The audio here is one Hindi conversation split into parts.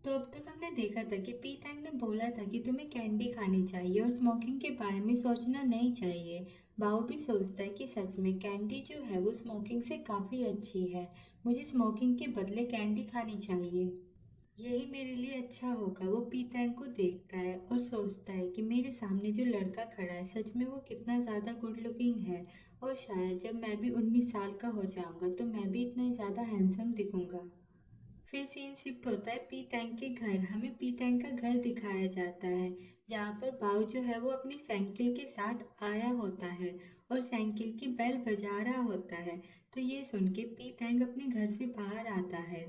तो अब तक हमने देखा था कि पीतैंग ने बोला था कि तुम्हें कैंडी खानी चाहिए और स्मोकिंग के बारे में सोचना नहीं चाहिए। बाओ भी सोचता है कि सच में कैंडी जो है वो स्मोकिंग से काफ़ी अच्छी है। मुझे स्मोकिंग के बदले कैंडी खानी चाहिए, यही मेरे लिए अच्छा होगा। वो पीतैंग को देखता है और सोचता है कि मेरे सामने जो लड़का खड़ा है सच में वो कितना ज़्यादा गुड लुकिंग है, और शायद जब मैं भी 19 साल का हो जाऊंगा तो मैं भी इतना ही ज़्यादा हैंडसम दिखूंगा। फिर सीन शिफ्ट होता है पीतैंग के घर। हमें पीतैंग का घर दिखाया जाता है जहाँ पर बाऊ जो है वो अपनी साइकिल के साथ आया होता है और साइकिल की बेल बजा रहा होता है। तो ये सुन के पीतैंग अपने घर से बाहर आता है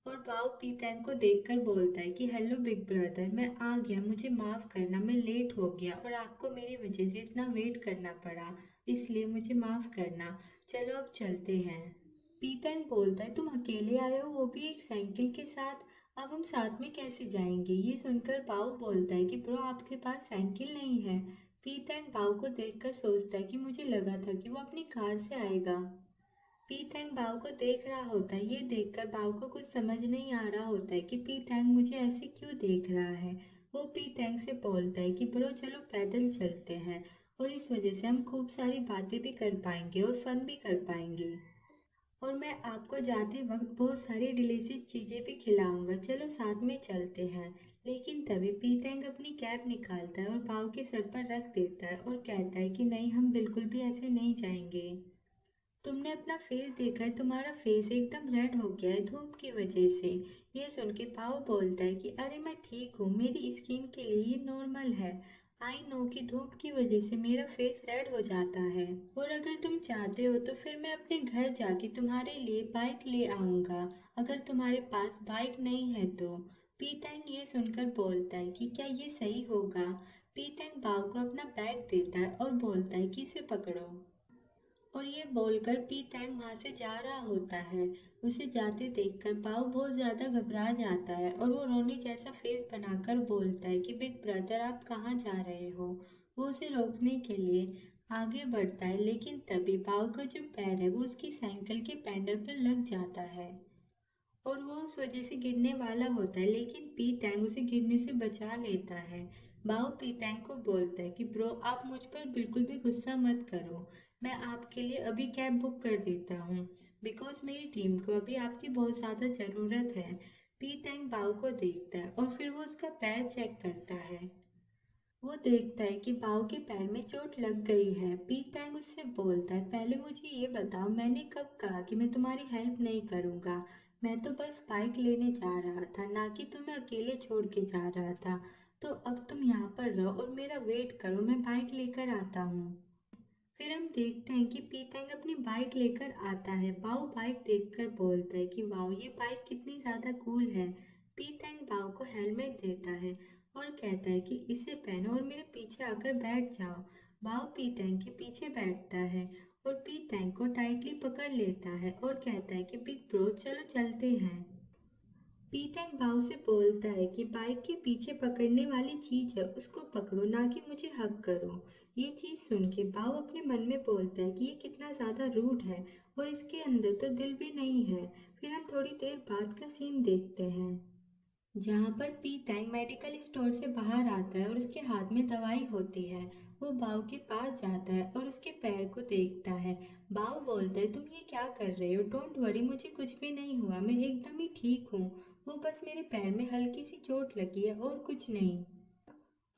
और बाऊ पीतैंग को देखकर बोलता है कि हेलो बिग ब्रदर, मैं आ गया, मुझे माफ़ करना, मैं लेट हो गया और आपको मेरी वजह से इतना वेट करना पड़ा, इसलिए मुझे माफ़ करना। चलो अब चलते हैं। पीतैंग बोलता है तुम अकेले आए हो, वो भी एक साइकिल के साथ, अब हम साथ में कैसे जाएंगे। ये सुनकर बाऊ बोलता है कि ब्रो आपके पास साइकिल नहीं है। पीतैंग बाऊ को देखकर सोचता है कि मुझे लगा था कि वो अपनी कार से आएगा। पीतैंग बाऊ को देख रहा होता है। ये देखकर बाऊ को कुछ समझ नहीं आ रहा होता है कि पीतैंग मुझे ऐसे क्यों देख रहा है। वो पीतैंग से बोलता है कि ब्रो चलो पैदल चलते हैं और इस वजह से हम खूब सारी बातें भी कर पाएंगे और फन भी कर पाएंगे, और मैं आपको जाते वक्त बहुत सारी डिलीशियस चीज़ें भी खिलाऊंगा, चलो साथ में चलते हैं। लेकिन तभी पीतैंग अपनी कैप निकालता है और बाऊ के सर पर रख देता है और कहता है कि नहीं, हम बिल्कुल भी ऐसे नहीं जाएंगे। तुमने अपना फेस देखा है, तुम्हारा फेस एकदम रेड हो गया है धूप की वजह से। ये सुन के पाओ बोलता है कि अरे मैं ठीक हूँ, मेरी स्किन के लिए ये नॉर्मल है। आई नो कि धूप की वजह से मेरा फेस रेड हो जाता है, और अगर तुम चाहते हो तो फिर मैं अपने घर जाके तुम्हारे लिए बाइक ले आऊँगा, अगर तुम्हारे पास बाइक नहीं है तो। पीतैंग ये सुनकर बोलता है कि क्या ये सही होगा। पीतैंग बाव को अपना बैग देता है और बोलता है कि इसे पकड़ो, और ये बोलकर पीतैंग वहां से जा रहा होता है। उसे जाते देखकर पाव बहुत ज्यादा घबरा जाता है और वो रोने जैसा फेस बनाकर बोलता है कि बिग ब्रदर आप कहाँ जा रहे हो। वो उसे रोकने के लिए आगे बढ़ता है, लेकिन तभी पाव का जो पैर है वो उसकी साइकिल के पैडल पर लग जाता है और वो उस वजह से गिरने वाला होता है, लेकिन पीतैंग उसे गिरने से बचा लेता है। बाओ पीतैंग को बोलता है कि ब्रो आप मुझ पर बिल्कुल भी गुस्सा मत करो, मैं आपके लिए अभी कैब बुक कर देता हूँ, बिकॉज मेरी टीम को अभी आपकी बहुत ज़्यादा ज़रूरत है। पीतैंग बाओ को देखता है और फिर वो उसका पैर चेक करता है। वो देखता है कि बाव के पैर में चोट लग गई है। पीतैंग उससे बोलता है पहले मुझे ये बताओ, मैंने कब कहा कि मैं तुम्हारी हेल्प नहीं करूँगा। मैं तो बस बाइक लेने जा रहा था, ना कि तुम्हें अकेले छोड़ के जा रहा था। तो अब तुम यहाँ पर रहो और मेरा वेट करो, मैं बाइक लेकर आता हूँ। फिर हम देखते हैं कि पीतैंग अपनी बाइक लेकर आता है। बाव बाइक देखकर बोलता है कि वाह ये बाइक कितनी ज़्यादा कूल है। पीतैंग बाव को हेलमेट देता है और कहता है कि इसे पहनो और मेरे पीछे आकर बैठ जाओ। बाव पीतैंग के पीछे बैठता है और पीतैंग को टाइटली पकड़ लेता है और कहता है कि बिग ब्रो चलो चलते हैं। पीतैंग भाव से बोलता है कि बाइक के पीछे पकड़ने वाली चीज है उसको पकड़ो, ना कि मुझे हक करो। ये चीज सुन के भाव अपने मन में बोलता है कि ये कितना ज्यादा रूड है और इसके अंदर तो दिल भी नहीं है। फिर हम थोड़ी देर बाद का सीन देखते हैं जहाँ पर पीतैंग मेडिकल स्टोर से बाहर आता है और उसके हाथ में दवाई होती है। वो बाव के पास जाता है और उसके पैर को देखता है। बाव बोलता है तुम ये क्या कर रहे हो, डोंट वरी, मुझे कुछ भी नहीं हुआ, मैं एकदम ही ठीक हूँ, वो बस मेरे पैर में हल्की सी चोट लगी है और कुछ नहीं,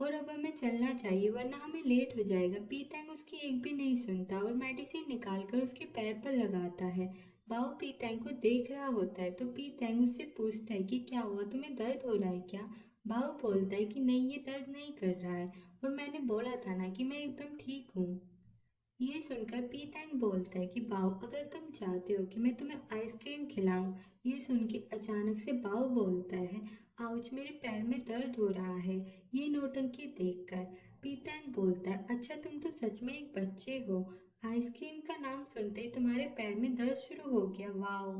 और अब हमें चलना चाहिए वरना हमें लेट हो जाएगा। पीतैंग उसकी एक भी नहीं सुनता और मेडिसिन निकालकर उसके पैर पर लगाता है। बाव पीतैंग को देख रहा होता है तो पीतैंग उससे पूछता है कि क्या हुआ, तुम्हें दर्द हो रहा है क्या। बाव बोलता है कि नहीं, ये दर्द नहीं कर रहा है और मैंने बोला था ना कि मैं एकदम ठीक हूँ। ये सुनकर पीतैंग बोलता है कि बाव अगर तुम चाहते हो कि मैं तुम्हें आइसक्रीम खिलाऊं। ये सुन के अचानक से बाव बोलता है आउच, मेरे पैर में दर्द हो रहा है। ये नौटंकी देखकर पीतैंग बोलता है अच्छा तुम तो सच में एक बच्चे हो, आइसक्रीम का नाम सुनते ही तुम्हारे पैर में दर्द शुरू हो गया, वाओ।